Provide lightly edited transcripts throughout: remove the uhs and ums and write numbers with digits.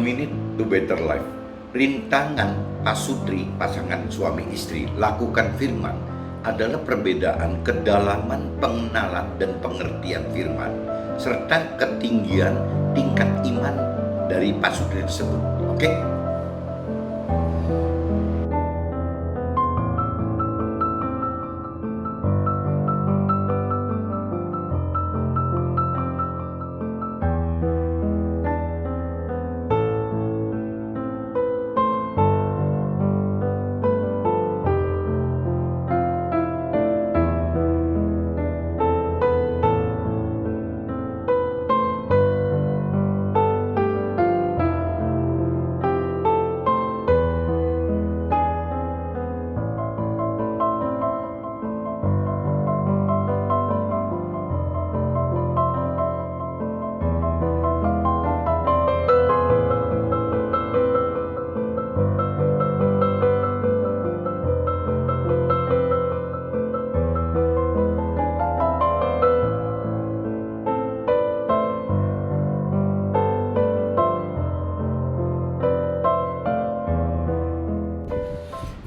Minute to Better Life. Rintangan pasutri, pasangan suami istri, lakukan firman adalah perbedaan kedalaman pengenalan dan pengertian firman serta ketinggian tingkat iman dari pasutri tersebut. Oke?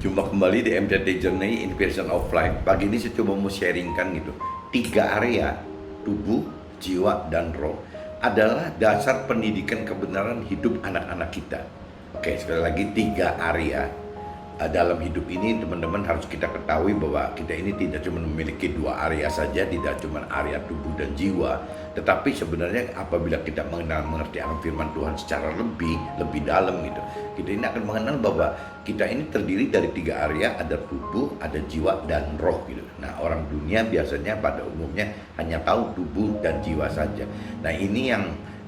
Jumpa kembali di MCT Journey Invasion of Life. Pagi ini saya coba mau sharingkan gitu. 3 area, tubuh, jiwa, dan roh adalah dasar pendidikan kebenaran hidup anak-anak kita. Oke, sekali lagi 3 area dalam hidup ini teman-teman harus kita ketahui bahwa kita ini tidak cuma memiliki 2 area saja, tidak cuma area tubuh dan jiwa, tetapi sebenarnya apabila kita mengerti akan firman Tuhan secara lebih dalam gitu, kita ini akan mengenal bahwa kita ini terdiri dari 3 area, ada tubuh, ada jiwa, dan roh gitu. Nah, orang dunia biasanya pada umumnya hanya tahu tubuh dan jiwa saja. Nah, ini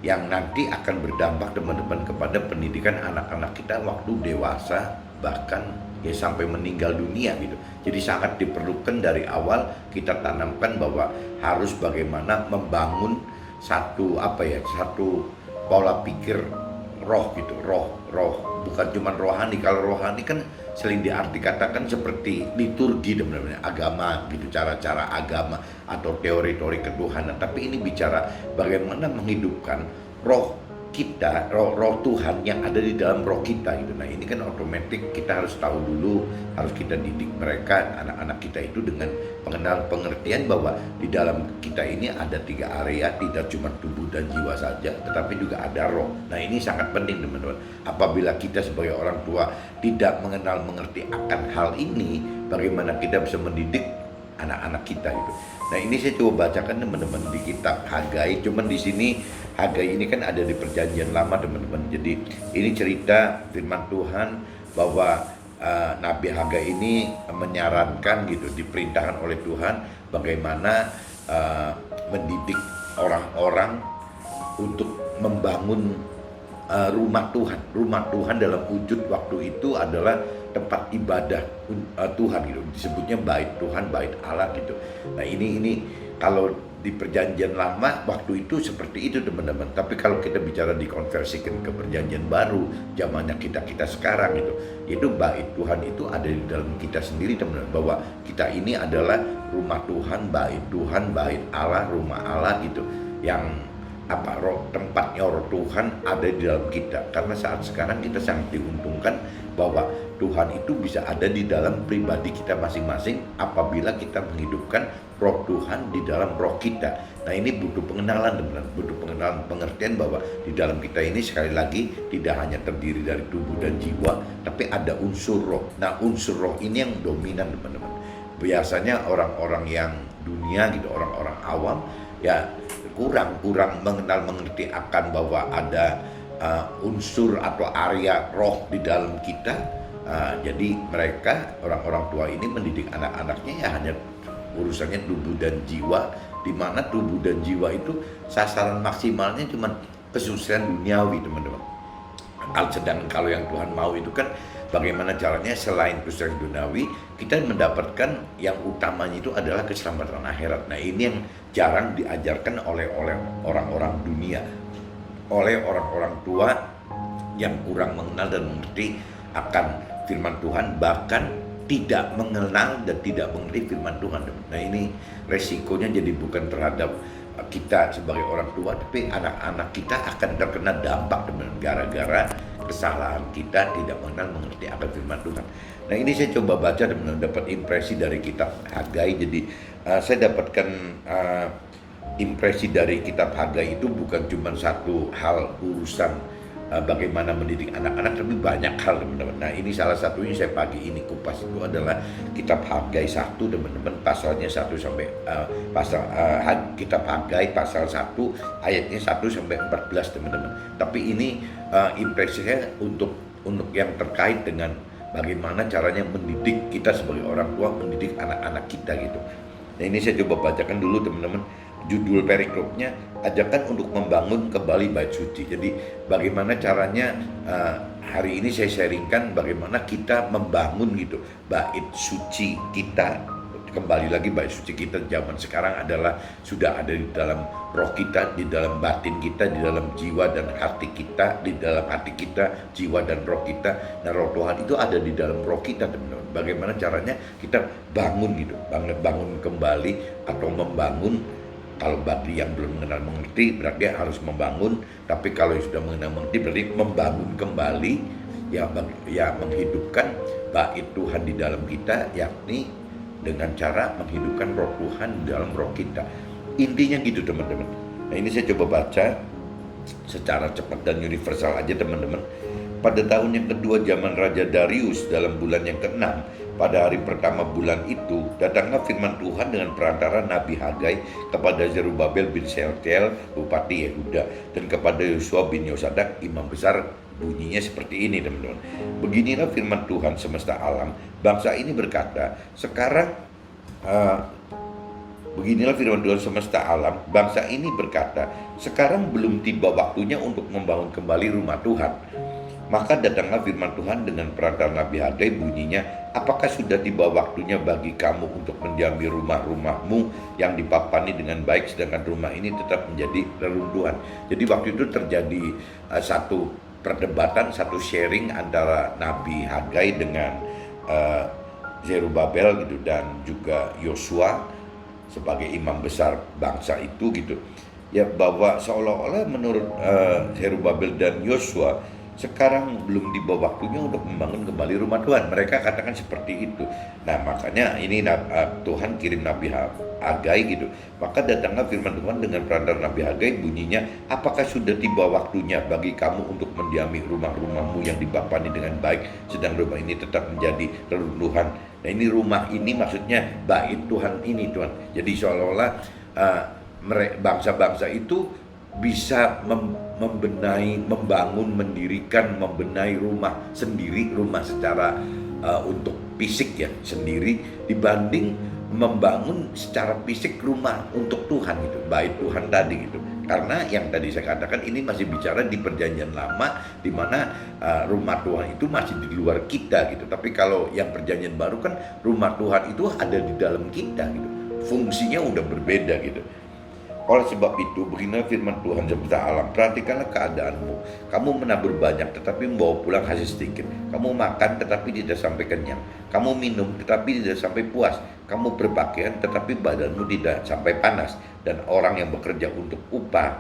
yang nanti akan berdampak teman-teman kepada pendidikan anak-anak kita waktu dewasa, bahkan ya sampai meninggal dunia gitu. Jadi sangat diperlukan dari awal kita tanamkan bahwa harus bagaimana membangun satu pola pikir roh gitu, roh bukan cuma rohani. Kalau rohani kan sering diartikatakan seperti liturgi teman-teman, agama gitu, cara-cara agama atau teori-teori ketuhanan. Tapi ini bicara bagaimana menghidupkan roh kita, roh Tuhan yang ada di dalam roh kita gitu. Nah, ini kan otomatis kita harus tahu dulu, harus kita didik mereka, anak-anak kita itu dengan pengertian bahwa di dalam kita ini ada 3 area, tidak cuma tubuh dan jiwa saja, tetapi juga ada roh. Nah, ini sangat penting teman-teman. Apabila kita sebagai orang tua tidak mengerti akan hal ini, bagaimana kita bisa mendidik anak-anak kita itu. Nah, ini saya coba bacakan teman-teman di kitab Hagai. Cuman di sini Hagai ini kan ada di Perjanjian Lama teman-teman. Jadi ini cerita firman Tuhan bahwa Nabi Hagai ini menyarankan gitu, diperintahkan oleh Tuhan bagaimana mendidik orang-orang untuk membangun rumah Tuhan. Rumah Tuhan dalam wujud waktu itu adalah tempat ibadah Tuhan gitu. Disebutnya bait Tuhan, bait Allah gitu. Nah, ini kalau di Perjanjian Lama waktu itu seperti itu teman-teman. Tapi kalau kita bicara dikonversikan ke Perjanjian Baru, zamannya kita sekarang gitu, itu bait Tuhan itu ada di dalam kita sendiri teman-teman. Bahwa kita ini adalah rumah Tuhan, bait Allah, rumah Allah gitu. Yang tempatnya roh Tuhan ada di dalam kita. Karena saat sekarang kita sangat diuntungkan bahwa Tuhan itu bisa ada di dalam pribadi kita masing-masing apabila kita menghidupkan roh Tuhan di dalam roh kita. Nah, ini butuh pengenalan teman-teman, butuh pengenalan, pengertian bahwa di dalam kita ini sekali lagi tidak hanya terdiri dari tubuh dan jiwa, tapi ada unsur roh. Nah, unsur roh ini yang dominan teman-teman. Biasanya orang-orang yang dunia gitu, orang-orang awam ya kurang mengerti akan bahwa ada unsur atau area roh di dalam kita. Jadi mereka, orang-orang tua ini mendidik anak-anaknya ya hanya urusannya tubuh dan jiwa, di mana tubuh dan jiwa itu sasaran maksimalnya cuma kesusahan duniawi teman-teman. Sedangkan kalau yang Tuhan mau itu kan bagaimana caranya selain kesusahan duniawi kita mendapatkan yang utamanya itu adalah keselamatan akhirat. Nah, ini yang jarang diajarkan oleh orang-orang dunia, oleh orang-orang tua yang kurang mengenal dan mengerti akan firman Tuhan, bahkan tidak mengenal dan tidak mengerti firman Tuhan. Nah, ini resikonya jadi bukan terhadap kita sebagai orang tua, tapi anak-anak kita akan terkena dampak gara-gara kesalahan kita tidak mengerti akan firman Tuhan. Nah, ini saya coba baca dan mendapat impresi dari kitab Hagai. Jadi saya dapatkan impresi dari kitab Hagai itu bukan cuma satu hal urusan bagaimana mendidik anak-anak, tapi banyak hal, teman-teman. Nah, ini salah satunya saya pagi ini kupas itu adalah kitab Hagai 1, teman-teman, pasalnya 1 sampai kitab Hagai pasal 1 ayatnya 1 sampai 14, teman-teman. Tapi ini impresi saya untuk yang terkait dengan bagaimana caranya mendidik kita sebagai orang tua, mendidik anak-anak kita gitu. Nah, ini saya coba bacakan dulu, teman-teman. Judul perikrupnya, ajakan untuk membangun kembali bait suci. Jadi bagaimana caranya hari ini saya sharingkan bagaimana kita membangun gitu bait suci kita. Kembali lagi, bait suci kita zaman sekarang adalah sudah ada di dalam roh kita, di dalam batin kita, di dalam jiwa dan hati kita, di dalam hati kita, jiwa dan roh kita. Nah, roh Tuhan itu ada di dalam roh kita, teman-teman. Bagaimana caranya kita bangun gitu, bangun kembali atau membangun. Kalau bagi yang belum mengerti berarti harus membangun, tapi kalau yang sudah mengerti berarti membangun kembali, ya menghidupkan bait Tuhan di dalam kita, yakni dengan cara menghidupkan roh Tuhan di dalam roh kita. Intinya gitu, teman-teman. Nah, ini saya coba baca secara cepat dan universal aja, teman-teman. Pada tahun yang kedua zaman Raja Darius, dalam bulan yang ke-6, pada hari pertama bulan itu, datanglah firman Tuhan dengan perantara Nabi Hagai kepada Zerubabel bin Shealtiel, Bupati Yehuda, dan kepada Yosua bin Yosadak, Imam Besar. Bunyinya seperti ini, teman-teman. Beginilah firman Tuhan semesta alam. Bangsa ini berkata, beginilah firman Tuhan semesta alam. Bangsa ini berkata, sekarang belum tiba waktunya untuk membangun kembali rumah Tuhan. Maka datanglah firman Tuhan dengan perantara Nabi Hagai, bunyinya, apakah sudah tiba waktunya bagi kamu untuk mendiami rumah-rumahmu yang dipapani dengan baik, sedangkan rumah ini tetap menjadi reruntuhan. Jadi waktu itu terjadi satu perdebatan, satu sharing antara Nabi Hagai dengan Zerubabel gitu, dan juga Yosua sebagai imam besar bangsa itu gitu. Ya, bahwa seolah-olah menurut Zerubabel dan Yosua, sekarang belum tiba waktunya untuk membangun kembali rumah Tuhan. Mereka katakan seperti itu. Nah, makanya ini Tuhan kirim Nabi Hagai gitu. Maka datanglah firman Tuhan dengan perantara Nabi Hagai, bunyinya, apakah sudah tiba waktunya bagi kamu untuk mendiami rumah-rumahmu yang dibapani dengan baik, sedang rumah ini tetap menjadi reruntuhan. Nah, ini rumah ini maksudnya bait Tuhan ini, Tuhan. Jadi seolah-olah bangsa-bangsa itu bisa membenahi, membangun, mendirikan, membenahi rumah sendiri, rumah secara untuk fisik ya sendiri, dibanding membangun secara fisik rumah untuk Tuhan gitu, bait Tuhan tadi gitu. Karena yang tadi saya katakan ini masih bicara di perjanjian lama, di mana rumah Tuhan itu masih di luar kita gitu. Tapi kalau yang perjanjian baru kan rumah Tuhan itu ada di dalam kita gitu. Fungsinya udah berbeda gitu. Oleh sebab itu, beginilah firman Tuhan semesta alam. Perhatikanlah keadaanmu. Kamu menabur banyak tetapi membawa pulang hasil sedikit. Kamu makan tetapi tidak sampai kenyang. Kamu minum tetapi tidak sampai puas. Kamu berpakaian tetapi badanmu tidak sampai panas. Dan orang yang bekerja untuk upah,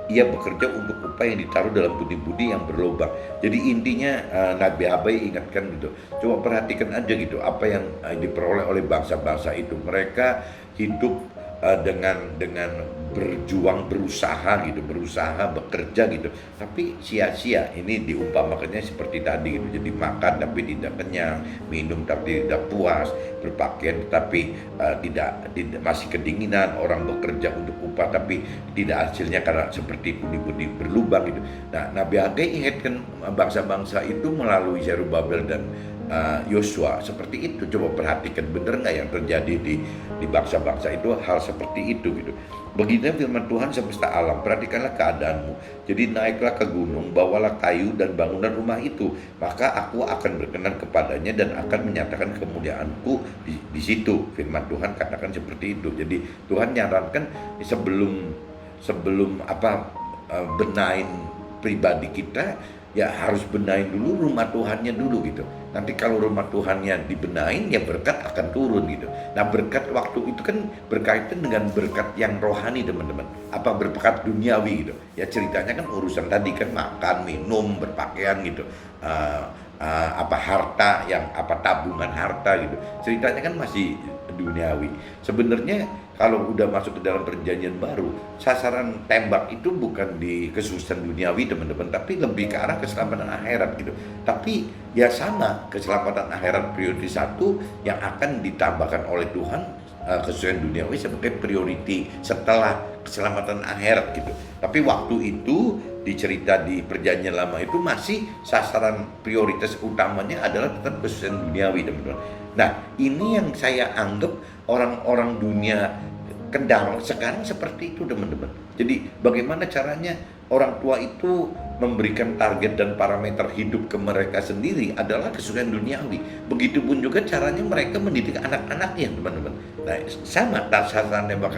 ia bekerja untuk upah yang ditaruh dalam budi-budi yang berlubang. Jadi intinya Nabi Hagai ingatkan gitu. Coba perhatikan aja gitu apa yang diperoleh oleh bangsa-bangsa itu. Mereka hidup dengan berjuang, berusaha bekerja gitu, tapi sia-sia. Ini diumpamakannya seperti tadi gitu. Jadi makan tapi tidak kenyang, minum tapi tidak puas, berpakaian tapi tidak masih kedinginan. Orang bekerja untuk upah tapi tidak hasilnya karena seperti budi-budi berlubang gitu. Nah, Nabi Hagai ingatkan bangsa-bangsa itu melalui Zerubabel dan Yosua seperti itu. Coba perhatikan, bener nggak yang terjadi di bangsa-bangsa itu hal seperti itu gitu. Beginilah firman Tuhan semesta alam, perhatikanlah keadaanmu. Jadi naiklah ke gunung, bawalah kayu dan bangunan rumah itu, maka aku akan berkenan kepadanya dan akan menyatakan kemuliaanku di situ. Firman Tuhan katakan seperti itu. Jadi Tuhan nyarankan sebelum benahin pribadi kita, ya harus benahin dulu rumah Tuhannya dulu gitu. Nanti kalau rumah Tuhannya dibenahin, ya berkat akan turun gitu. Nah, berkat waktu itu kan berkaitan dengan berkat yang rohani, teman-teman. Apa berkat duniawi gitu. Ya ceritanya kan urusan tadi kan makan, minum, berpakaian gitu. Eh, apa harta yang apa tabungan harta gitu. Ceritanya kan masih duniawi. Sebenarnya kalau udah masuk ke dalam perjanjian baru, sasaran tembak itu bukan di kesusahan duniawi, teman-teman, tapi lebih ke arah keselamatan akhirat gitu. Tapi ya sama, keselamatan akhirat prioritas satu yang akan ditambahkan oleh Tuhan, kesusahan duniawi sebagai priority setelah keselamatan akhirat gitu. Tapi waktu itu dicerita di perjanjian lama itu masih sasaran prioritas utamanya adalah tetap kesusahan duniawi, teman-teman. Nah, ini yang saya anggap orang-orang dunia kendal sekarang seperti itu, teman-teman. Jadi bagaimana caranya orang tua itu memberikan target dan parameter hidup ke mereka sendiri adalah kesukaan duniawi. Begitupun juga caranya mereka mendidik anak-anaknya, teman-teman. Nah, sama sasaran tembak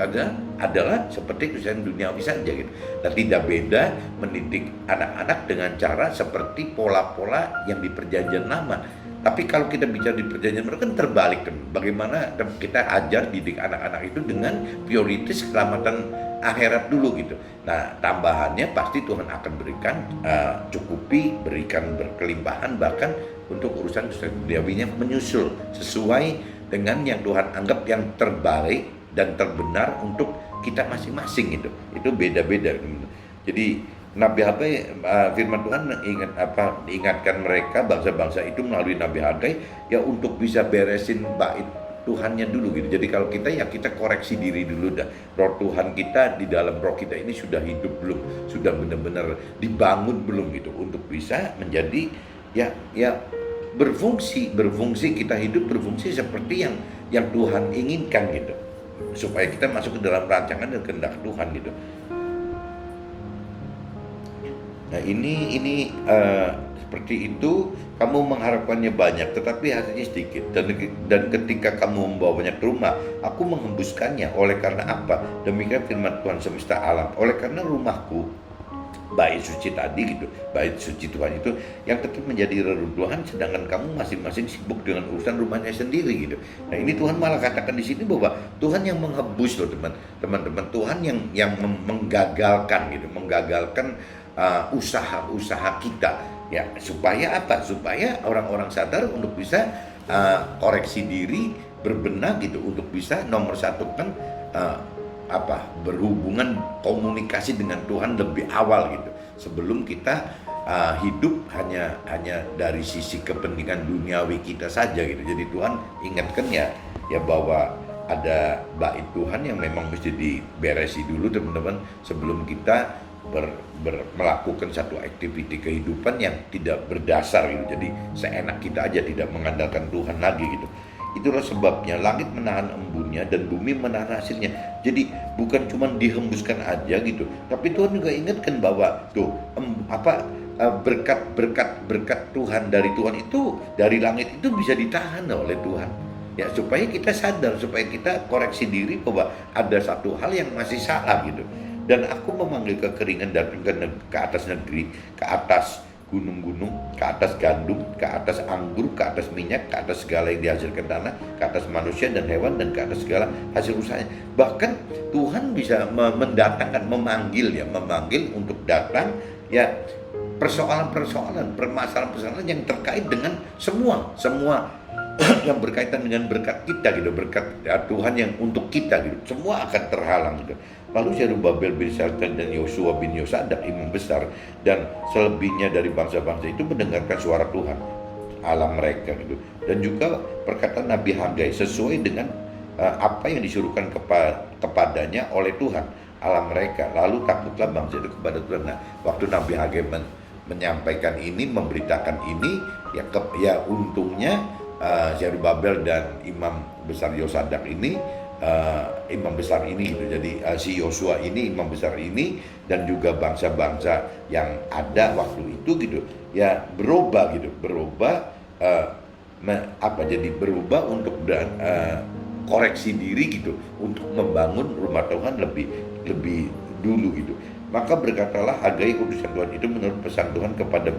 adalah seperti kesukaan duniawi saja gitu. Nah, tidak beda mendidik anak-anak dengan cara seperti pola-pola yang di perjanjian lama. Tapi kalau kita bicara di perjanjian baru kan terbalik kan. Bagaimana kita ajar didik anak-anak itu dengan prioritas keselamatan akhirat dulu gitu. Nah, tambahannya pasti Tuhan akan berikan, cukupi, berikan berkelimpahan, bahkan untuk urusan duniawinya menyusul sesuai dengan yang Tuhan anggap yang terbaik dan terbenar untuk kita masing-masing gitu. Itu beda-beda. Jadi Nabi Hagai, firman Tuhan diingatkan mereka bangsa-bangsa itu melalui Nabi Hagai ya untuk bisa beresin bait Tuhannya dulu gitu. Jadi kalau kita ya kita koreksi diri dulu dah. Roh Tuhan kita di dalam roh kita ini sudah hidup belum? Sudah benar-benar dibangun belum gitu untuk bisa menjadi ya berfungsi kita hidup berfungsi seperti yang Tuhan inginkan gitu. Supaya kita masuk ke dalam rancangan dan kehendak Tuhan gitu. Nah ini seperti itu, kamu mengharapkannya banyak tetapi hasilnya sedikit, dan ketika kamu membawanya ke rumah, aku menghembuskannya. Oleh karena apa? Demikian firman Tuhan semesta alam. Oleh karena rumahku, bait suci tadi gitu, bait suci Tuhan itu yang tetap menjadi reruntuhan, sedangkan kamu masing-masing sibuk dengan urusan rumahnya sendiri gitu. Nah ini Tuhan malah katakan di sini bahwa Tuhan yang menghembus loh teman-teman, Tuhan yang menggagalkan gitu, menggagalkan usaha-usaha kita ya, supaya apa? Supaya orang-orang sadar untuk bisa koreksi diri, berbenah gitu, untuk bisa nomor satu kan berhubungan komunikasi dengan Tuhan lebih awal gitu, sebelum kita hidup hanya dari sisi kepentingan duniawi kita saja gitu. Jadi Tuhan ingatkan ya bahwa ada bait Tuhan yang memang mesti diberesi dulu, teman-teman, sebelum kita melakukan satu aktiviti kehidupan yang tidak berdasar gitu. Jadi seenak kita aja, tidak mengandalkan Tuhan lagi gitu. Itulah sebabnya langit menahan embunnya dan bumi menahan hasilnya. Jadi bukan cuma dihembuskan aja gitu, tapi Tuhan juga ingatkan bahwa tuh berkat Tuhan dari Tuhan itu, dari langit itu bisa ditahan oleh Tuhan. Ya supaya kita sadar, supaya kita koreksi diri bahwa ada satu hal yang masih salah gitu. Dan aku memanggil kekeringan datang ke atas negeri, ke atas gunung-gunung, ke atas gandum, ke atas anggur, ke atas minyak, ke atas segala yang dihasilkan tanah, ke atas manusia dan hewan, dan ke atas segala hasil usahanya. Bahkan Tuhan bisa mendatangkan, memanggil untuk datang ya persoalan-persoalan, permasalahan-permasalahan yang terkait dengan semua yang berkaitan dengan berkat kita gitu, berkat Tuhan yang untuk kita gitu, semua akan terhalang gitu. Lalu Zerubabel bin Syaltiel dan Yosua bin Yosadak imam besar dan selebihnya dari bangsa-bangsa itu mendengarkan suara Tuhan Allah mereka gitu, dan juga perkataan Nabi Hagai sesuai dengan apa yang disuruhkan kepadanya oleh Tuhan Allah mereka. Lalu takutlah bangsa itu kepada Tuhan. Nah, waktu Nabi Hagai menyampaikan ini, memberitakan ini, ya untungnya Zerubabel dan imam besar Yosadak ini, imam besar ini gitu. Jadi si Yosua ini, imam besar ini, dan juga bangsa-bangsa yang ada waktu itu gitu ya berubah jadi berubah untuk koreksi diri gitu, untuk membangun rumah Tuhan lebih dulu gitu. Maka berkatalah Hagai utusan Tuhan itu menurut pesan Tuhan kepada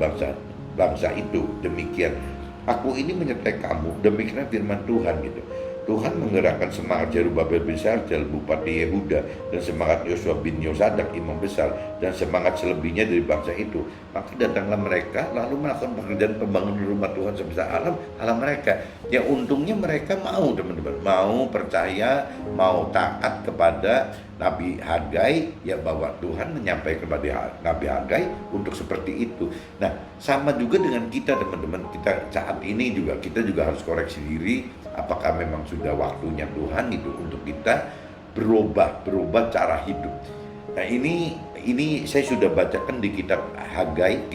bangsa itu, demikian, aku ini menyertai kamu, demikian firman Tuhan gitu. Tuhan menggerakkan semangat Zerubabel bin Shealtiel bupati Yehuda, dan semangat Yosua bin Yosadak imam besar, dan semangat selebihnya dari bangsa itu. Maka datanglah mereka lalu melakukan pekerjaan pembangunan rumah Tuhan sebesar alam mereka. Ya untungnya mereka mau, teman-teman, mau percaya, mau taat kepada Nabi Hagai, ya bahwa Tuhan menyampaikan kepada Nabi Hagai untuk seperti itu. Nah, sama juga dengan kita, teman-teman. Kita saat ini juga, kita juga harus koreksi diri. Apakah memang sudah waktunya Tuhan itu untuk kita berubah cara hidup. Nah, ini saya sudah bacakan di kitab Hagai,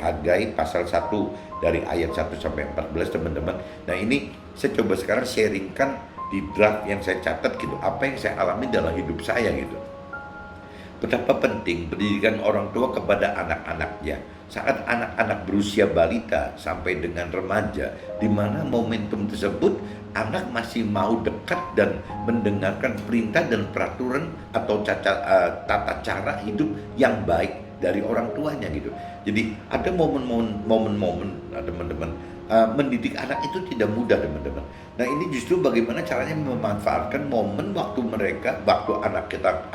Hagai pasal 1 dari ayat 1 sampai 14, teman-teman. Nah, ini saya coba sekarang sharingkan di draft yang saya catat gitu, apa yang saya alami dalam hidup saya gitu. Betapa penting pendidikan orang tua kepada anak-anaknya saat anak-anak berusia balita sampai dengan remaja, di mana momentum tersebut anak masih mau dekat dan mendengarkan perintah dan peraturan atau tata cara hidup yang baik dari orang tuanya gitu. Jadi ada momen-momen teman-teman, mendidik anak itu tidak mudah, teman-teman. Nah, ini justru bagaimana caranya memanfaatkan momen waktu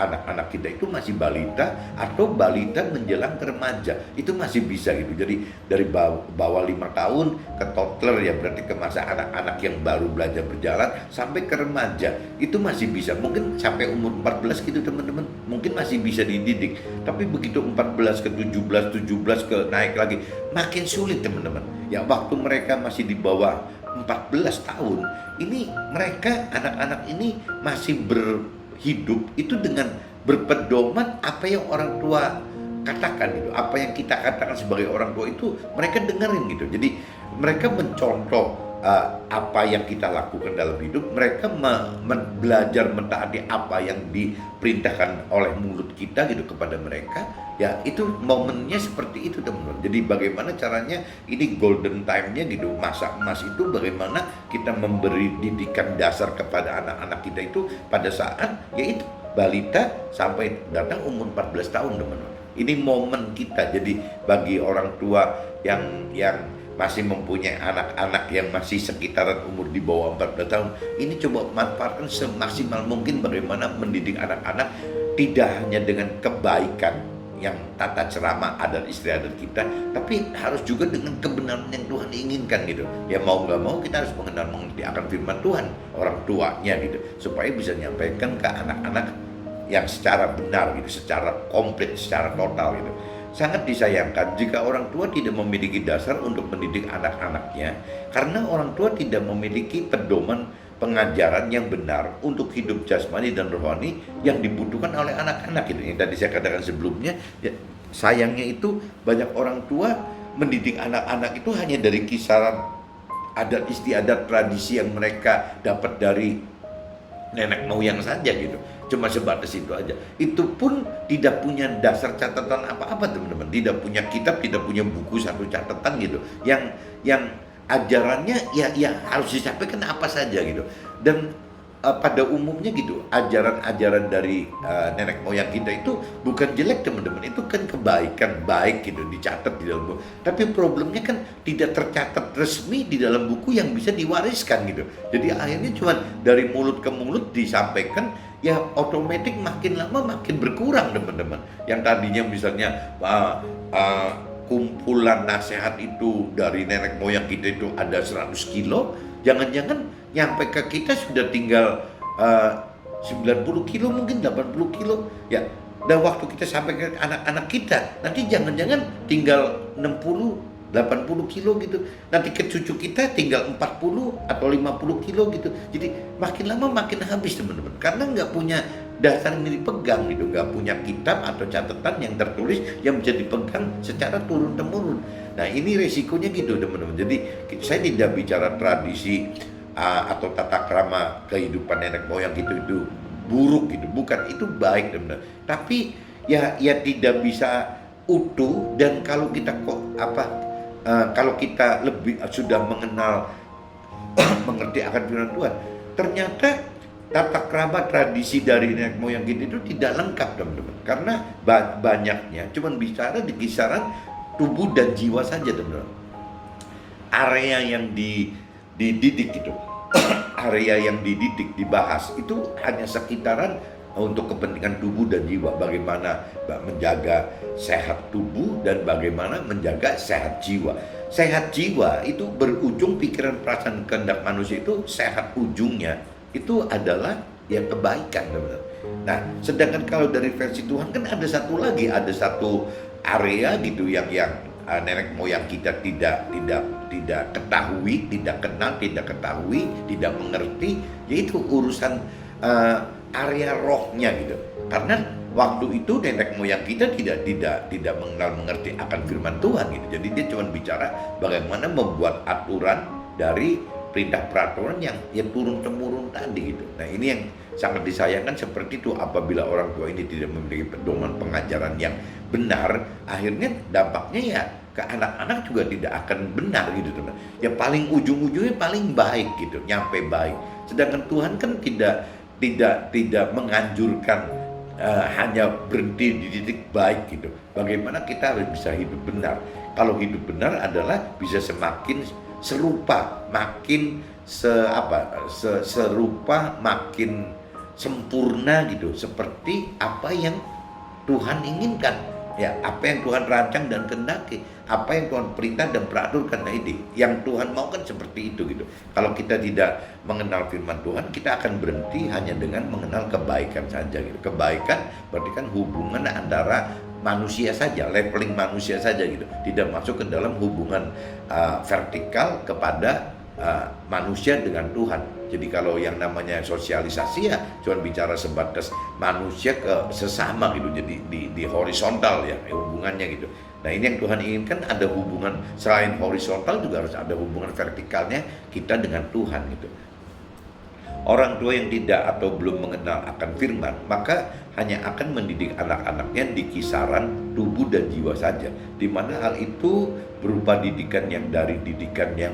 anak-anak kita itu masih balita atau balita menjelang ke remaja, itu masih bisa gitu. Jadi dari bawah 5 tahun ke toddler, ya berarti ke masa anak-anak yang baru belajar berjalan, sampai ke remaja itu masih bisa. Mungkin sampai umur 14 gitu, teman-teman, mungkin masih bisa dididik. Tapi begitu 14 ke 17 ke naik lagi, makin sulit, teman-teman. Ya waktu mereka masih di bawah 14 tahun, ini mereka, anak-anak ini masih berhidup itu dengan berpedoman apa yang orang tua katakan gitu, apa yang kita katakan sebagai orang tua itu mereka dengerin gitu. Jadi mereka mencontoh apa yang kita lakukan dalam hidup, mereka belajar mentaati apa yang diperintahkan oleh mulut kita gitu kepada mereka. Ya itu momennya seperti itu, teman-teman. Jadi bagaimana caranya, ini golden time-nya gitu, masa emas itu, bagaimana kita memberi didikan dasar kepada anak-anak kita itu pada saat yaitu balita sampai datang umur 14 tahun, teman-teman. Ini momen kita. Jadi bagi orang tua yang masih mempunyai anak-anak yang masih sekitaran umur di bawah 14 tahun, ini coba manfaatkan semaksimal mungkin bagaimana mendidik anak-anak tidak hanya dengan kebaikan yang tata ceramah adat istiadat kita, tapi harus juga dengan kebenaran yang Tuhan inginkan gitu. Ya mau nggak mau kita harus mengenal mengerti akan firman Tuhan, orang tuanya gitu, supaya bisa menyampaikan ke anak-anak yang secara benar gitu, secara komplit, secara total gitu. Sangat disayangkan jika orang tua tidak memiliki dasar untuk mendidik anak-anaknya, karena orang tua tidak memiliki pedoman pengajaran yang benar untuk hidup jasmani dan rohani yang dibutuhkan oleh anak-anak itu. Yang tadi saya katakan sebelumnya, ya, sayangnya itu banyak orang tua mendidik anak-anak itu hanya dari kisaran adat istiadat tradisi yang mereka dapat dari nenek moyang saja gitu, cuma sebatas itu aja. Itu pun tidak punya dasar catatan apa-apa, teman-teman. Tidak punya kitab, tidak punya buku satu catatan gitu, yang ajarannya ya harus disampaikan apa saja gitu. Dan pada umumnya gitu, ajaran-ajaran dari nenek moyang kita itu bukan jelek, teman-teman. Itu kan kebaikan, baik gitu, dicatat di dalam buku. Tapi problemnya kan tidak tercatat resmi di dalam buku yang bisa diwariskan gitu. Jadi akhirnya cuma dari mulut ke mulut disampaikan, ya otomatis makin lama makin berkurang, teman-teman. Yang tadinya misalnya kumpulan nasihat itu dari nenek moyang kita itu ada 100 kilo, jangan-jangan nyampe ke kita sudah tinggal 90 kilo, mungkin 80 kilo ya. Dan waktu kita sampai ke anak-anak kita, nanti jangan-jangan tinggal 60, 80 kilo gitu. Nanti ke cucu kita tinggal 40 atau 50 kilo gitu. Jadi makin lama makin habis, teman-teman. Karena nggak punya dasar yang dipegang gitu, nggak punya kitab atau catatan yang tertulis yang bisa dipegang secara turun-temurun. Nah, ini resikonya gitu, teman-teman. Jadi saya tidak bicara tradisi atau tata krama kehidupan nenek moyang itu buruk gitu, bukan, itu baik, teman-teman. Tapi ya tidak bisa utuh. Dan kalau kita kalau kita lebih sudah mengenal mengerti akan firman Tuhan, ternyata tata krama tradisi dari nenek moyang kita itu tidak lengkap, teman-teman. Karena banyaknya cuman bicara di kisaran tubuh dan jiwa saja, teman-teman. Area yang dididik itu, area yang dididik, dibahas itu hanya sekitaran untuk kepentingan tubuh dan jiwa. Bagaimana menjaga sehat tubuh dan bagaimana menjaga sehat jiwa. Sehat jiwa itu berujung pikiran, perasaan, kehendak manusia itu sehat ujungnya itu adalah yang kebaikan, teman-teman. Nah, sedangkan kalau dari versi Tuhan kan ada satu lagi, ada satu area gitu yang nenek moyang kita tidak ketahui, tidak kenal, tidak ketahui, tidak mengerti, yaitu urusan area rohnya gitu. Karena waktu itu nenek moyang kita tidak mengerti akan firman Tuhan gitu. Jadi dia cuma bicara bagaimana membuat aturan dari perintah peraturan yang turun temurun tadi gitu. Nah, ini yang sangat disayangkan seperti itu. Apabila orang tua ini tidak memiliki pedoman pengajaran yang benar, akhirnya dampaknya ya ke anak-anak juga tidak akan benar gitu, teman. Ya paling ujung-ujungnya paling baik gitu, nyampe baik. Sedangkan Tuhan kan tidak menganjurkan hanya berhenti di titik baik gitu. Bagaimana kita harus bisa hidup benar? Kalau hidup benar adalah bisa semakin serupa, makin serupa, makin sempurna gitu, seperti apa yang Tuhan inginkan. Ya, apa yang Tuhan rancang dan kehendaki, apa yang Tuhan perintah dan peraturkan. Nah, ini yang Tuhan mau kan seperti itu gitu. Kalau kita tidak mengenal firman Tuhan, kita akan berhenti hanya dengan mengenal kebaikan saja gitu. Kebaikan berarti kan hubungan antara manusia saja, leveling manusia saja gitu. Tidak masuk ke dalam hubungan vertikal kepada manusia dengan Tuhan. Jadi kalau yang namanya sosialisasi ya cuma bicara sebatas manusia ke sesama gitu. Jadi di horizontal ya hubungannya gitu. Nah, ini yang Tuhan inginkan, ada hubungan selain horizontal juga harus ada hubungan vertikalnya kita dengan Tuhan gitu. Orang tua yang tidak atau belum mengenal akan firman, maka hanya akan mendidik anak-anaknya di kisaran tubuh dan jiwa saja, di mana hal itu berupa didikan yang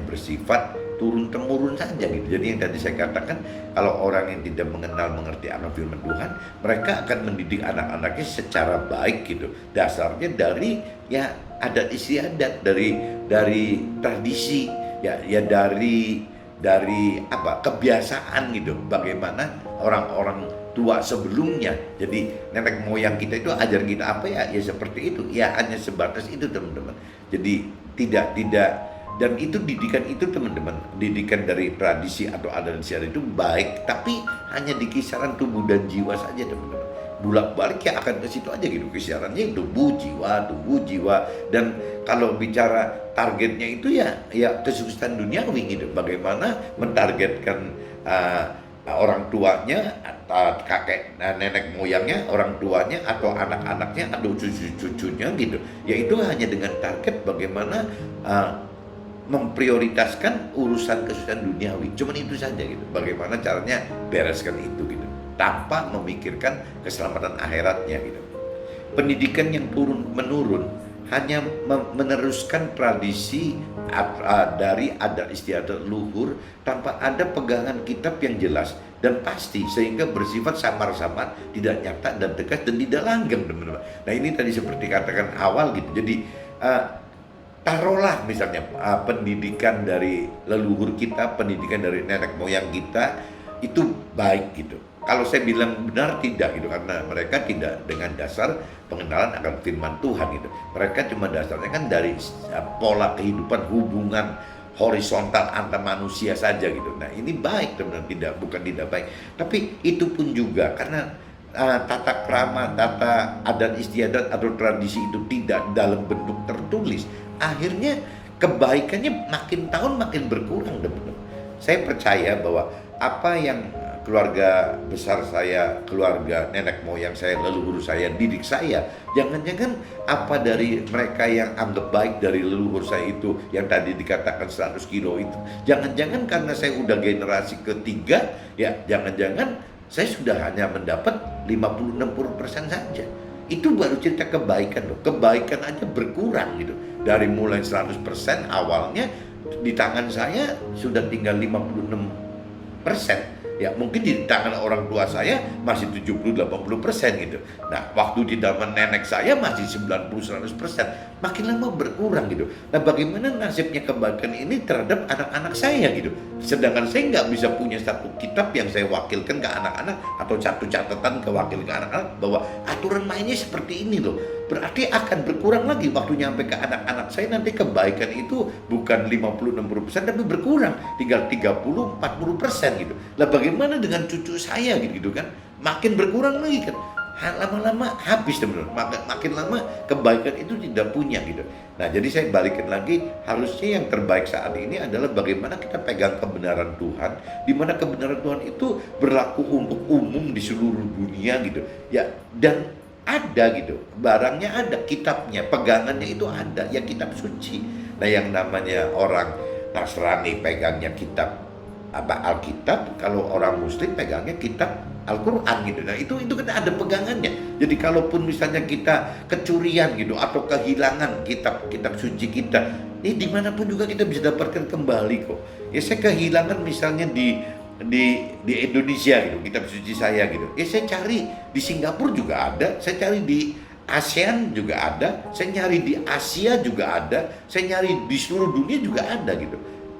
bersifat turun temurun saja gitu. Jadi yang tadi saya katakan, kalau orang yang tidak mengerti akan firman Tuhan, mereka akan mendidik anak-anaknya secara baik gitu. Dasarnya dari ya adat istiadat, dari tradisi, ya dari kebiasaan gitu. Bagaimana orang-orang tua sebelumnya. Jadi nenek moyang kita itu ajar kita apa ya seperti itu. Ya hanya sebatas itu, teman-teman. Jadi tidak dan itu didikan itu, teman-teman, didikan dari tradisi atau adat istiadat itu baik, tapi hanya di kisaran tubuh dan jiwa saja, teman-teman. Bolak-balik ya akan ke situ aja gitu, kisarannya tubuh jiwa. Dan kalau bicara targetnya itu ya kesuksesan duniawi gitu. Bagaimana mentargetkan orang tuanya, kakek, nenek moyangnya, orang tuanya, atau anak-anaknya, atau cucu-cucunya gitu. Yaitu hanya dengan target bagaimana memprioritaskan urusan kesuksesan duniawi. Cuman itu saja gitu. Bagaimana caranya bereskan itu gitu, tanpa memikirkan keselamatan akhiratnya gitu. Pendidikan yang turun-menurun hanya meneruskan tradisi dari adat istiadat luhur tanpa ada pegangan kitab yang jelas dan pasti, sehingga bersifat samar-samar, tidak nyata dan tegas dan tidak langgeng, teman-teman. Nah, ini tadi seperti katakan awal gitu. Jadi taruhlah misalnya pendidikan dari leluhur kita, pendidikan dari nenek moyang kita itu baik gitu. Kalau saya bilang benar, tidak gitu, karena mereka tidak dengan dasar pengenalan akan firman Tuhan gitu. Mereka cuma dasarnya kan dari pola kehidupan, hubungan horizontal antar manusia saja gitu. Nah, ini baik, teman-teman, bukan tidak baik. Tapi itu pun juga karena tata krama, tata adat istiadat atau tradisi itu tidak dalam bentuk tertulis, akhirnya kebaikannya makin tahun makin berkurang, teman-teman. Saya percaya bahwa apa yang keluarga besar saya, keluarga nenek moyang saya, leluhur saya, didik saya, jangan-jangan apa dari mereka yang anggap baik dari leluhur saya itu, yang tadi dikatakan 100 kilo itu, jangan-jangan karena saya udah generasi ketiga, ya jangan-jangan saya sudah hanya mendapat 50-60% saja. Itu baru cerita kebaikan loh. Kebaikan aja berkurang gitu. Dari mulai 100% awalnya, di tangan saya sudah tinggal 56%. Ya mungkin di tangan orang tua saya masih 70-80% gitu. Nah waktu di tangan nenek saya masih 90-100%. Makin lama berkurang gitu. Nah bagaimana nasibnya kebaikan ini terhadap anak-anak saya gitu. Sedangkan saya nggak bisa punya satu kitab yang saya wakilkan ke anak-anak, atau satu catatan kewakil ke anak-anak bahwa aturan mainnya seperti ini loh. Berarti akan berkurang lagi waktu nyampe ke anak-anak saya, nanti kebaikan itu bukan 50-60% tapi berkurang tinggal 30-40% gitu. Lah bagaimana dengan cucu saya gitu kan? Makin berkurang lagi kan. Lama-lama habis teman-teman. Makin lama kebaikan itu tidak punya gitu. Nah jadi saya balikin lagi, harusnya yang terbaik saat ini adalah bagaimana kita pegang kebenaran Tuhan, di mana kebenaran Tuhan itu berlaku untuk umum di seluruh dunia gitu ya. Dan ada gitu, barangnya ada, kitabnya, pegangannya itu ada, ya kitab suci. Nah yang namanya orang Nasrani pegangnya kitab Alkitab, kalau orang Muslim pegangnya kitab Al-Quran gitu. Nah itu kan ada pegangannya. Jadi kalaupun misalnya kita kecurian gitu atau kehilangan kitab suci kita, ini dimanapun juga kita bisa dapatkan kembali kok. Ya saya kehilangan misalnya di Indonesia gitu, kitab suci saya gitu. Ya saya cari di Singapura juga ada, saya cari di ASEAN juga ada, saya nyari di Asia juga ada, saya nyari di seluruh dunia juga ada gitu.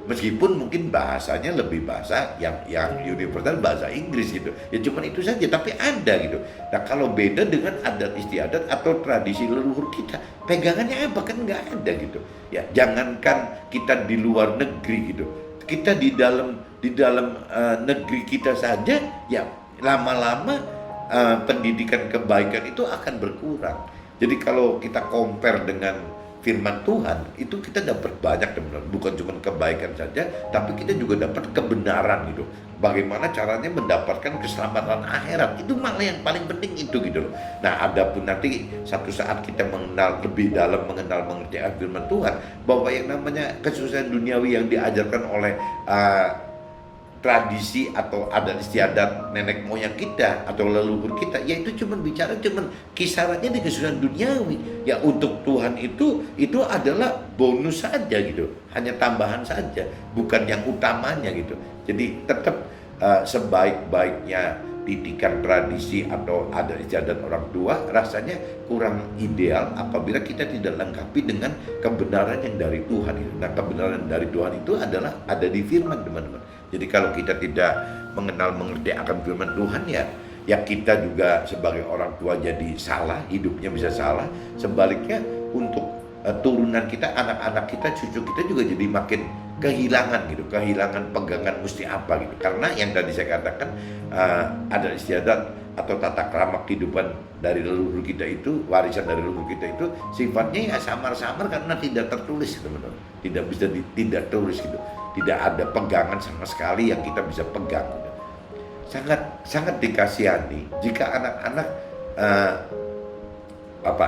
Meskipun mungkin bahasanya lebih bahasa yang universal, bahasa Inggris gitu. Ya cuman itu saja, tapi ada gitu. Nah kalau beda dengan adat istiadat atau tradisi leluhur kita, pegangannya apa kan nggak ada gitu. Ya jangankan kita di luar negeri gitu, kita di dalam negeri kita saja ya lama-lama pendidikan kebaikan itu akan berkurang. Jadi kalau kita compare dengan firman Tuhan, itu kita dapat banyak teman-teman, bukan cuma kebaikan saja, tapi kita juga dapat kebenaran gitu. Bagaimana caranya mendapatkan keselamatan akhirat, itu malah yang paling penting itu gitu loh. Nah adapun nanti satu saat kita mengenal lebih dalam, mengerti firman Tuhan, bahwa yang namanya kesusahan duniawi yang diajarkan oleh tradisi atau adat istiadat nenek moyang kita atau leluhur kita, yaitu cuman bicara kisarannya di kesusahan duniawi. Ya untuk Tuhan itu adalah bonus saja gitu, hanya tambahan saja, bukan yang utamanya gitu. Jadi tetap sebaik-baiknya didikan tradisi atau adat istiadat orang tua rasanya kurang ideal apabila kita tidak lengkapi dengan kebenaran yang dari Tuhan itu. Nah kebenaran dari Tuhan itu adalah ada di firman teman-teman. Jadi kalau kita tidak mengerti akan firman Tuhan, ya kita juga sebagai orang tua jadi salah, hidupnya bisa salah. Sebaliknya untuk turunan kita, anak-anak kita, cucu kita juga jadi makin kehilangan gitu, kehilangan pegangan mesti apa gitu. Karena yang tadi saya katakan ada istiadat atau tata krama kehidupan dari leluhur kita itu, warisan dari leluhur kita itu sifatnya ya samar-samar karena tidak tertulis teman-teman. Tidak bisa tidak tertulis gitu. Tidak ada pegangan sama sekali yang kita bisa pegang gitu. Sangat dikasihani jika anak-anak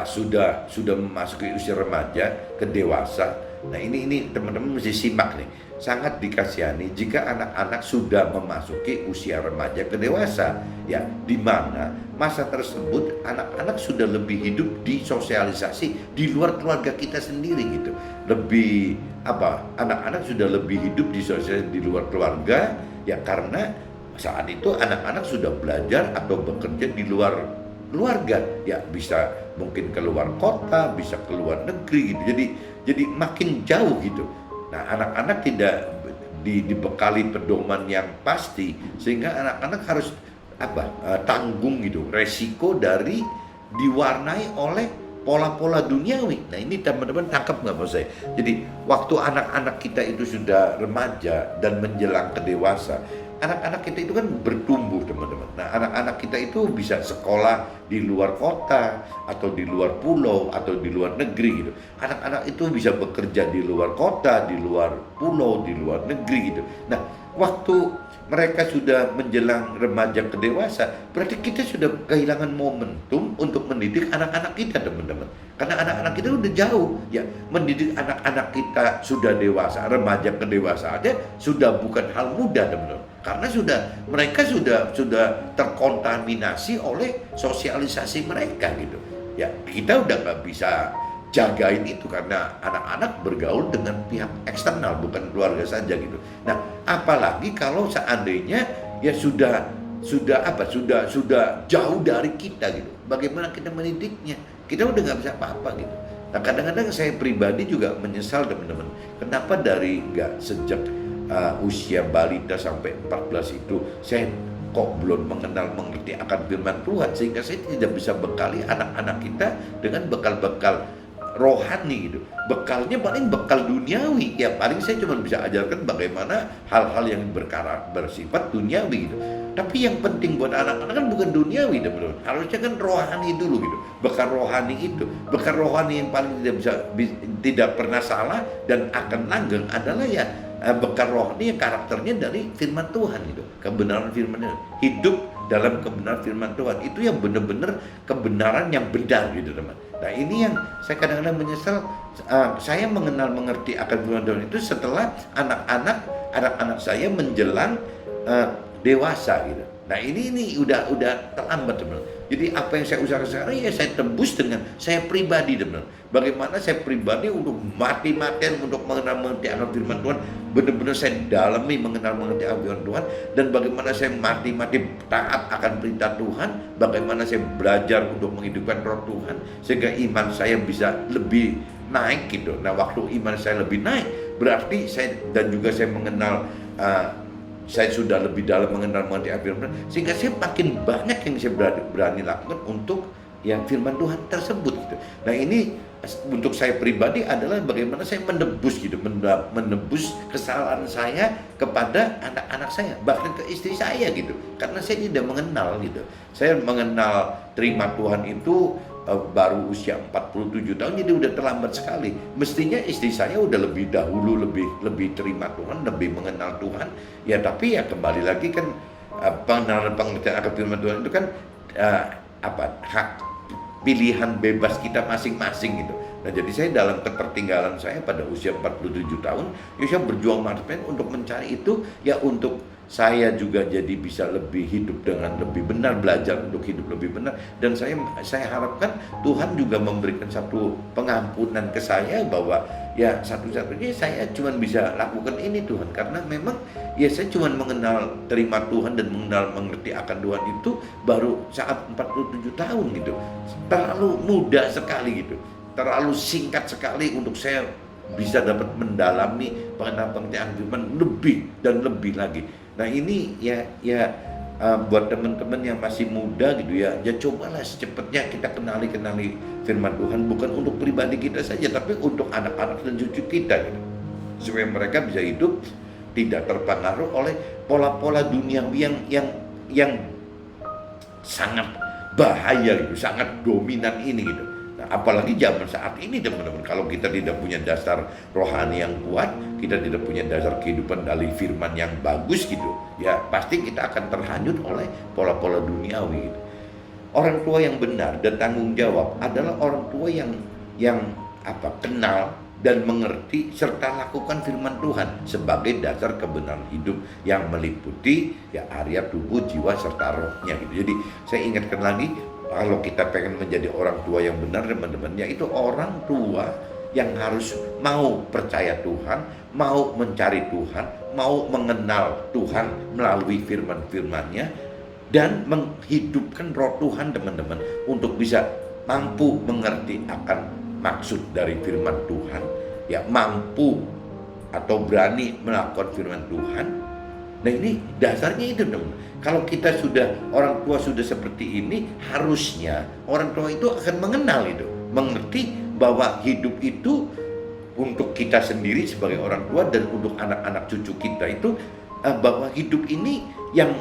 sudah memasuki usia remaja ke dewasa. Nah ini teman-teman mesti simak nih. Sangat dikasihani jika anak-anak sudah memasuki usia remaja ke dewasa, ya di mana masa tersebut anak-anak sudah lebih hidup di sosialisasi di luar keluarga kita sendiri gitu. Anak-anak sudah lebih hidup di sosialisasi di luar keluarga, ya karena saat itu anak-anak sudah belajar atau bekerja di luar keluarga, ya bisa mungkin keluar kota, bisa keluar negeri gitu. Jadi makin jauh gitu. Nah anak-anak tidak dibekali pedoman yang pasti, sehingga anak-anak harus tanggung gitu resiko dari diwarnai oleh pola-pola duniawi. Nah ini teman-teman tangkap nggak maksud saya? Jadi waktu anak-anak kita itu sudah remaja dan menjelang ke dewasa, anak-anak kita itu kan bertumbuh teman-teman. Nah anak-anak kita itu bisa sekolah di luar kota atau di luar pulau atau di luar negeri gitu. Anak-anak itu bisa bekerja di luar kota, di luar pulau, di luar negeri gitu. Nah waktu mereka sudah menjelang remaja ke dewasa, berarti kita sudah kehilangan momentum untuk mendidik anak-anak kita teman-teman. Karena anak-anak kita udah jauh, ya mendidik anak-anak kita sudah dewasa, remaja ke dewasa aja sudah bukan hal mudah teman-teman. Karena mereka sudah terkontaminasi oleh sosialisasi mereka gitu. Ya kita udah nggak bisa jagain itu karena anak-anak bergaul dengan pihak eksternal bukan keluarga saja gitu. Nah apalagi kalau seandainya ya sudah jauh dari kita gitu. Bagaimana kita mendidiknya? Kita udah nggak bisa apa-apa gitu. Nah, kadang-kadang saya pribadi juga menyesal, teman-teman. Kenapa dari nggak sejak usia balita sampai 14 itu saya kok belum mengerti akan firman Tuhan, sehingga saya tidak bisa bekali anak-anak kita dengan bekal-bekal rohani gitu. Bekalnya paling bekal duniawi, ya paling saya cuma bisa ajarkan bagaimana hal-hal yang bersifat duniawi gitu. Tapi yang penting buat anak-anak kan bukan duniawi, teman-teman. Harusnya kan rohani dulu gitu. Bekal rohani itu, bekal rohani yang paling tidak pernah salah dan akan langgeng adalah ya bekal rohani yang karakternya dari firman Tuhan gitu. Kebenaran firman Tuhan, hidup dalam kebenaran firman Tuhan, itu yang benar-benar kebenaran yang benar gitu, teman. Nah, ini yang saya kadang-kadang menyesal. Saya mengerti akan firman Tuhan itu setelah anak-anak saya menjelang dewasa gitu. Nah, ini udah terlambat, teman. Jadi apa yang saya usahakan sekarang ya saya tembus dengan saya pribadi, teman. Bagaimana saya pribadi untuk mati-matian untuk mengerti akan firman Tuhan, benar-benar saya dalami mengerti akan firman Tuhan, dan bagaimana saya mati-mati taat akan perintah Tuhan, bagaimana saya belajar untuk menghidupkan roh Tuhan sehingga iman saya bisa lebih naik gitu. Nah, waktu iman saya lebih naik, berarti saya mengenal saya sudah lebih dalam mengerti firman, sehingga saya makin banyak yang saya berani lakukan untuk yang firman Tuhan tersebut gitu. Nah, ini untuk saya pribadi adalah bagaimana saya menebus kesalahan saya kepada anak-anak saya, bahkan ke istri saya gitu, karena saya tidak mengenal gitu. Saya mengenal terima Tuhan itu baru usia 47 tahun, jadi udah terlambat sekali. Mestinya istri saya udah lebih dahulu lebih terima Tuhan, lebih mengenal Tuhan. Ya, tapi ya kembali lagi kan pengertian akan firman Tuhan itu kan hak pilihan bebas kita masing-masing gitu. Nah, jadi saya dalam ketertinggalan saya pada usia 47 tahun, ya saya berjuang mati-matian untuk mencari itu, ya untuk saya juga jadi bisa lebih hidup dengan lebih benar, belajar untuk hidup lebih benar. Dan saya harapkan Tuhan juga memberikan satu pengampunan ke saya, bahwa ya satu-satunya saya cuma bisa lakukan ini, Tuhan, karena memang ya saya cuma mengenal terima Tuhan dan mengerti akan Tuhan itu baru saat 47 tahun gitu. Terlalu muda sekali gitu, terlalu singkat sekali untuk saya bisa dapat mendalami pengertian firman lebih dan lebih lagi. Nah, ini buat teman-teman yang masih muda gitu ya cobalah secepatnya kita kenali firman Tuhan, bukan untuk pribadi kita saja, tapi untuk anak-anak dan cucu kita gitu. Supaya mereka bisa hidup tidak terpengaruh oleh pola-pola duniawi yang sangat bahaya gitu, sangat dominan ini gitu. Nah, apalagi zaman saat ini, teman-teman, kalau kita tidak punya dasar rohani yang kuat, kita tidak punya dasar kehidupan dari firman yang bagus gitu, ya pasti kita akan terhanyut oleh pola-pola duniawi gitu. Orang tua yang benar dan tanggung jawab adalah orang tua yang kenal dan mengerti serta lakukan firman Tuhan sebagai dasar kebenaran hidup yang meliputi ya area tubuh, jiwa serta rohnya gitu. Jadi saya ingatkan lagi, kalau kita pengen menjadi orang tua yang benar, teman-teman, yaitu orang tua yang harus mau percaya Tuhan, mau mencari Tuhan, mau mengenal Tuhan melalui firman-firmannya, dan menghidupkan roh Tuhan, teman-teman, untuk bisa mampu mengerti akan maksud dari firman Tuhan, ya mampu atau berani melakukan firman Tuhan. Nah, ini dasarnya itu, teman. Kalau kita orang tua sudah seperti ini, harusnya orang tua itu akan mengenal itu, mengerti bahwa hidup itu untuk kita sendiri sebagai orang tua dan untuk anak-anak cucu kita itu, bahwa hidup ini yang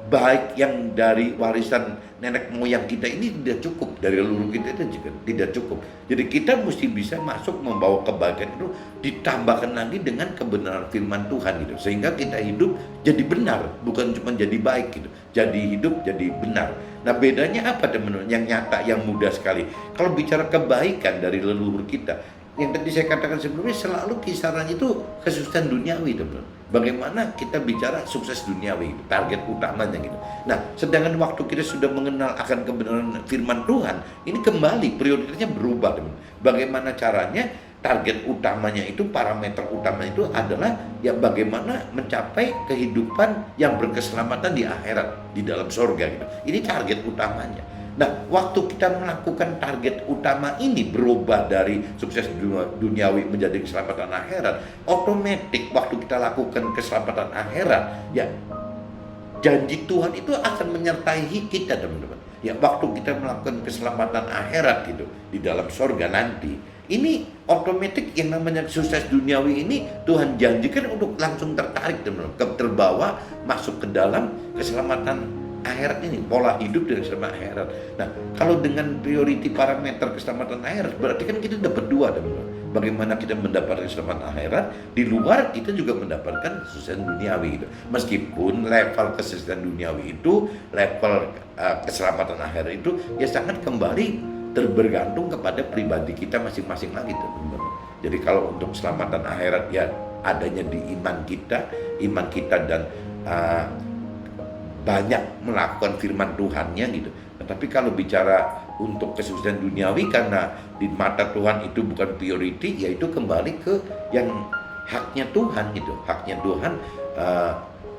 baik, yang dari warisan nenek moyang kita ini tidak cukup, dari leluhur kita itu juga tidak cukup. Jadi kita mesti bisa masuk membawa kebaikan itu, ditambahkan lagi dengan kebenaran firman Tuhan gitu, sehingga kita hidup jadi benar, bukan cuma jadi baik gitu, jadi hidup jadi benar. Nah, bedanya apa, teman-teman, yang nyata, yang mudah sekali kalau bicara kebaikan dari leluhur kita, yang tadi saya katakan sebelumnya, selalu kisarannya itu kesuksesan duniawi, teman-teman. Bagaimana kita bicara sukses duniawi, target utamanya gitu. Nah, sedangkan waktu kita sudah mengenal akan kebenaran firman Tuhan, ini kembali prioritasnya berubah, teman. Bagaimana caranya target utamanya itu, parameter utamanya itu adalah ya bagaimana mencapai kehidupan yang berkeselamatan di akhirat, di dalam surga gitu. Ini target utamanya. Nah, waktu kita melakukan target utama ini berubah dari sukses duniawi menjadi keselamatan akhirat, otomatis waktu kita lakukan keselamatan akhirat, ya janji Tuhan itu akan menyertai kita, teman-teman. Ya, waktu kita melakukan keselamatan akhirat gitu di dalam surga nanti, ini otomatis yang namanya sukses duniawi ini Tuhan janjikan untuk langsung tertarik, teman-teman, terbawa masuk ke dalam keselamatan akhirat ini, pola hidup dari keselamatan akhirat. Nah, kalau dengan priority parameter keselamatan akhirat, berarti kan kita dapat dua, teman-teman. Bagaimana kita mendapatkan keselamatan akhirat, di luar kita juga mendapatkan kesuksesan duniawi gitu. Meskipun level kesuksesan duniawi itu, level keselamatan akhirat itu ya sangat kembali bergantung kepada pribadi kita masing-masing lagi, teman-teman. Jadi kalau untuk keselamatan akhirat ya adanya di iman kita dan banyak melakukan firman Tuhannya gitu. Tetapi kalau bicara untuk kesuksesan duniawi, karena di mata Tuhan itu bukan priority, yaitu kembali ke yang haknya Tuhan gitu, haknya Tuhan,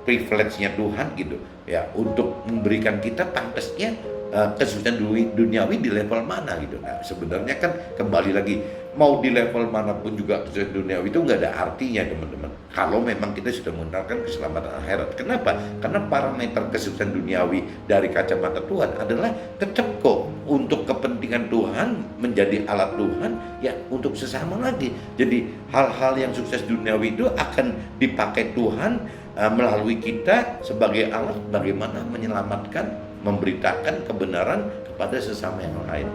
privilege-nya Tuhan gitu ya, untuk memberikan kita pantasnya kesuksesan duniawi di level mana gitu. Nah, sebenarnya kan kembali lagi, mau di level manapun juga kesuksesan duniawi itu nggak ada artinya, teman-teman, kalau memang kita sudah menggunakan keselamatan akhirat. Kenapa? Karena parameter kesuksesan duniawi dari kacamata Tuhan adalah tetap kok untuk kepentingan Tuhan, menjadi alat Tuhan ya untuk sesama lagi. Jadi hal-hal yang sukses duniawi itu akan dipakai Tuhan melalui kita sebagai alat bagaimana menyelamatkan, memberitakan kebenaran kepada sesama yang lain.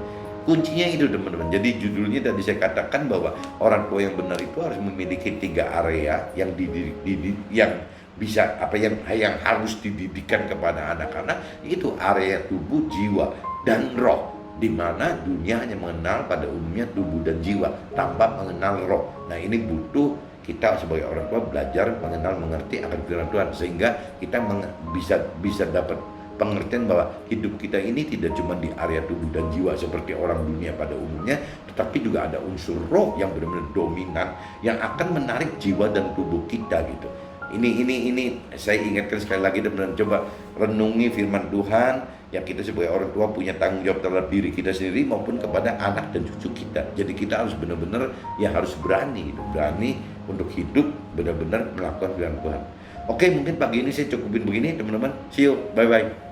Kuncinya itu, teman-teman. Jadi judulnya tadi saya katakan bahwa orang tua yang benar itu harus memiliki 3 area yang yang bisa yang harus dididikan kepada anak-anak, itu area tubuh, jiwa, dan roh, di mana dunia hanya mengenal pada umumnya tubuh dan jiwa tanpa mengenal roh. Nah, ini butuh kita sebagai orang tua belajar mengenal, mengerti akan firman Tuhan, sehingga kita bisa dapat pengertian bahwa hidup kita ini tidak cuma di area tubuh dan jiwa seperti orang dunia pada umumnya, tetapi juga ada unsur roh yang benar-benar dominan yang akan menarik jiwa dan tubuh kita gitu. Ini saya ingatkan sekali lagi, teman-teman, coba renungi firman Tuhan. Ya, kita sebagai orang tua punya tanggung jawab terhadap diri kita sendiri maupun kepada anak dan cucu kita. Jadi kita harus benar-benar ya harus berani gitu, berani untuk hidup benar-benar melakukan firman Tuhan. Oke, mungkin pagi ini saya cukupin begini, teman-teman. See you, bye-bye.